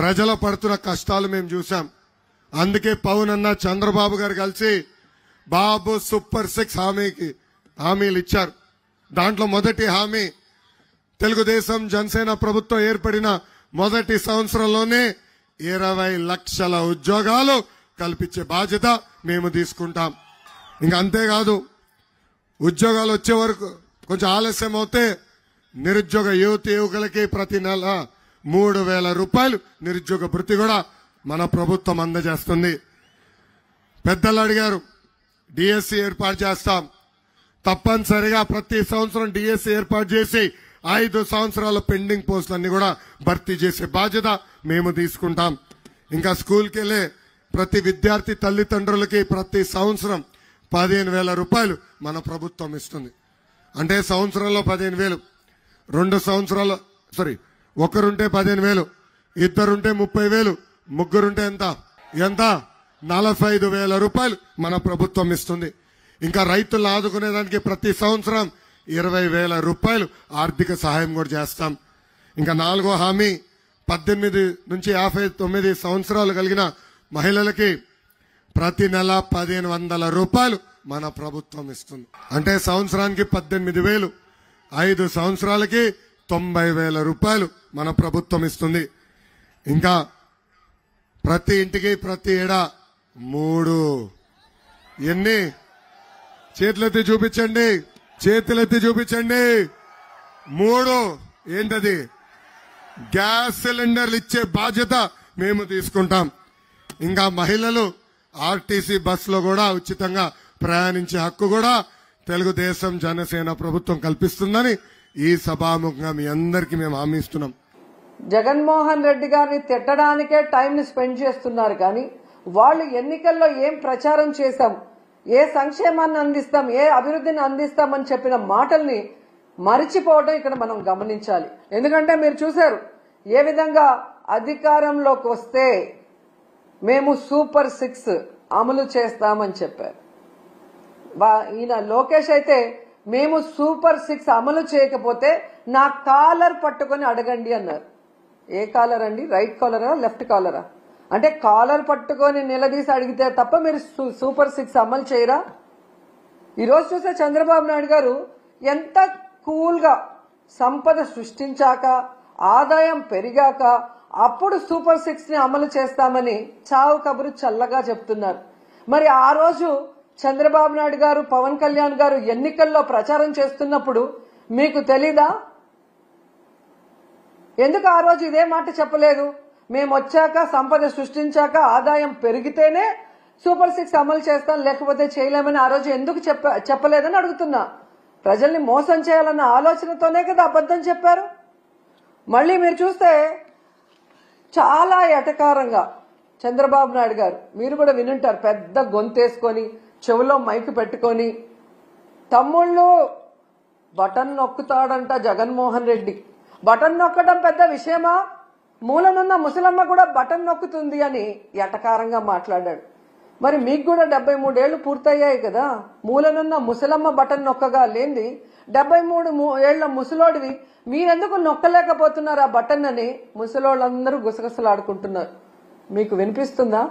ప్రజల పడుతున్న కష్టాలు మేము చూసాం. అందుకే పవన్ అన్న చంద్రబాబు గారు కలిసి బాబు సూపర్ 6 హామీలు ఇచ్చారు. దాంట్లో మొదటి హామీ తెలుగుదేశం జనసేన ప్రభుత్వం ఏర్పడిన మొదటి సంవత్సరంలోనే 20 లక్షల ఉద్యోగాలు కల్పించే బాధ్యత మేము తీసుకుంటాం. ఇంకా అంతేకాదు, ఉద్యోగాలు వచ్చే వరకు కొంచెం ఆలస్యం అవుతే నిరుద్యోగ యువకులకి ప్రతి నెల 3,000 రూపాయలు నిరుద్యోగ భృతి కూడా మన ప్రభుత్వం అందజేస్తుంది. పెద్దలు అడిగారు, డిఎస్సి ఏర్పాటు చేస్తాం. తప్పనిసరిగా ప్రతి సంవత్సరం డిఎస్సి ఏర్పాటు చేసి 5 సంవత్సరాల పెండింగ్ పోస్టులన్నీ కూడా భర్తీ చేసే బాధ్యత మేము తీసుకుంటాం. ఇంకా స్కూల్కి వెళ్ళే ప్రతి విద్యార్థి తల్లిదండ్రులకి ప్రతి సంవత్సరం 15,000 రూపాయలు మన ప్రభుత్వం ఇస్తుంది. అంటే సంవత్సరంలో 15,000, 2 సంవత్సరాలు ఒకరుంటే 15,000, ఇద్దరుంటే 30,000, ముగ్గురుంటే ఎంత 45,000 రూపాయలు మన ప్రభుత్వం ఇస్తుంది. ఇంకా రైతులను ఆదుకునేదానికి ప్రతి సంవత్సరం 20,000 రూపాయలు ఆర్థిక సహాయం కూడా చేస్తాం. ఇంకా 4వ హామీ 18 నుంచి 59 సంవత్సరాలు కలిగిన మహిళలకి ప్రతి నెల 1,500 రూపాయలు మన ప్రభుత్వం ఇస్తుంది. అంటే సంవత్సరానికి 18,000, 5 సంవత్సరాలకి 90,000 రూపాయలు మన ప్రభుత్వం ఇస్తుంది. ఇంకా ప్రతి ఇంటికి ప్రతి ఏడా 3 ఎన్ని చేతులెత్తి చూపించండి, 3 ఏంటది గ్యాస్ సిలిండర్లు ఇచ్చే బాధ్యత మేము తీసుకుంటాం. ఇంకా మహిళలు ఆర్టీసీ బస్సులో కూడా ఉచితంగా ప్రయాణించే హక్కు కూడా తెలుగుదేశం జనసేన ప్రభుత్వం కల్పిస్తుందని ఈ సభాముఖంగా మీ అందరికీ మేము హామీ ఇస్తున్నాం. జగన్మోహన్ రెడ్డి గారిని తిట్టడానికే టైం ని స్పెండ్ చేస్తున్నారు కానీ వాళ్ళు ఎన్నికల్లో ఏం ప్రచారం చేశాం, ఏ సంక్షేమాన్ని అందిస్తాం, ఏ అభివృద్ధిని అందిస్తామని చెప్పిన మాటల్ని మరిచిపోవడం ఇక్కడ మనం గమనించాలి. ఎందుకంటే మీరు చూశారు ఏ విధంగా అధికారంలోకి వస్తే మేము సూపర్ 6 అమలు చేస్తామని చెప్పారు. ఈయన లోకేష్ అయితే మేము సూపర్ 6 అమలు చేయకపోతే నా కాలర్ పట్టుకొని అడగండి అన్నారు. ఏ కాలర్ అండి? రైట్ కాలరా, లెఫ్ట్ కాలరా? అంటే కాలర్ పట్టుకొని నిలదీసి అడిగితే తప్ప మీరు సూపర్ 6 అమలు చేయరా? ఈరోజు చూసే చంద్రబాబు నాయుడు గారు ఎంత కూల్ గా సంపద సృష్టించాక ఆదాయం పెరిగాక అప్పుడు సూపర్ 6 ని అమలు చేస్తామని చావు కబురు చల్లగా చెప్తున్నారు. మరి ఆ రోజు చంద్రబాబు నాయుడు గారు, పవన్ కళ్యాణ్ గారు ఎన్నికల్లో ప్రచారం చేస్తున్నప్పుడు మీకు తెలీదా? ఎందుకు ఆ రోజు ఇదే మాట చెప్పలేదు? మేము వచ్చాక సంపద సృష్టించాక ఆదాయం పెరిగితేనే సూపర్ 6 అమలు చేస్తాం, లేకపోతే చేయలేమని ఆ రోజు ఎందుకు చెప్పలేదని అడుగుతున్నా. ప్రజల్ని మోసం చేయాలన్న ఆలోచనతోనే కదా అబద్ధం చెప్పారు. మళ్ళీ మీరు చూస్తే చాలా ఎటకారంగా చంద్రబాబు నాయుడు గారు, మీరు కూడా వినుంటారు, పెద్ద గొంతేసుకొని చెవిలో మైక్ పెట్టుకొని తమ్ముళ్ళు బటన్ నొక్కుతాడంట జగన్మోహన్ రెడ్డి. బటన్ నొక్కడం పెద్ద విషయమా? మూలనున్న ముసలమ్మ కూడా బటన్ నొక్కుతుంది అని ఎటకారంగా మాట్లాడాడు. మరి మీకు కూడా 73 ఏళ్లు పూర్తయ్యాయి కదా, మూలనున్న ముసలమ్మ బటన్ నొక్కగా లేంది 73 ఏళ్ల ముసలోడివి మీరెందుకు నొక్కలేకపోతున్నారు ఆ బటన్ అని ముసలోళ్ళందరూ గుసగుసలాడుకుంటున్నారు. మీకు వినిపిస్తుందా?